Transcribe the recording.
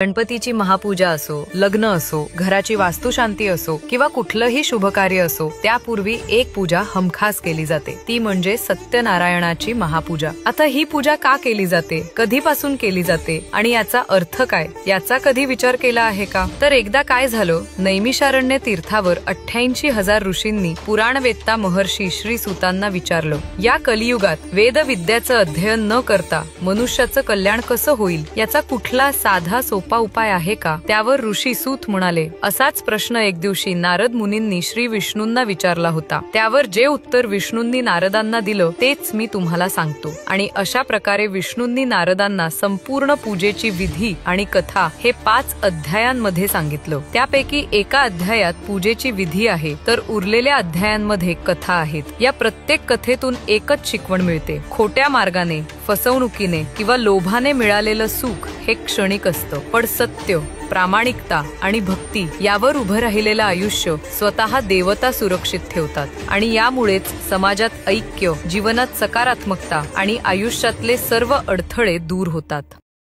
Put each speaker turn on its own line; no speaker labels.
गणपतीची महापूजा असो, लग्न असो, घराची वास्तुशांती असो किंवा कुठलंही शुभकार्य असो, त्यापूर्वी एक पूजा हमखास केली जाते, ती म्हणजे सत्यनारायणाची महापूजा। आता ही पूजा का केली जाते, कधीपासून केली जाते आणि याचा अर्थ काय, याचा कधी विचार केला आहे का? तर एकदा काय झालं, नैमिषारण्य तीर्थावर 88,000 ऋषींनी पुराणवेत्ता महर्षी श्री सुतांना विचारलं, या कलियुगात वेदविद्याचं अध्ययन न करता मनुष्याचं कल्याण कसं होईल, याचा कुठला साधा सोपा उपाय आहे का? त्यावर ऋषी सूत म्हणाले, असाच प्रश्न एक दिवशी नारद मुनींनी श्री विष्णूंना विचारला होता। त्यावर जे उत्तर विष्णूंनी नारदांना दिलं तेच मी तुम्हाला सांगतो। आणि अशा प्रकारे विष्णूंनी नारदांना संपूर्ण पूजेची विधी आणि कथा हे 5 अध्यायांमध्ये सांगितलं। त्यापैकी एका अध्यायात पूजेची विधी आहे, तर उरलेल्या अध्यायांमध्ये कथा आहेत। या प्रत्येक कथेतून एकच शिकवण मिळते, खोट्या मार्गाने, फसवणुकीने किंवा लोभाने मिळालेलं सुख हे क्षणिक असतं, पण सत्य, प्रामाणिकता आणि भक्ती यावर उभं राहिलेलं आयुष्य स्वतः देवता सुरक्षित ठेवतात। आणि यामुळेच समाजात ऐक्य, जीवनात सकारात्मकता आणि आयुष्यातले सर्व अडथळे दूर होतात।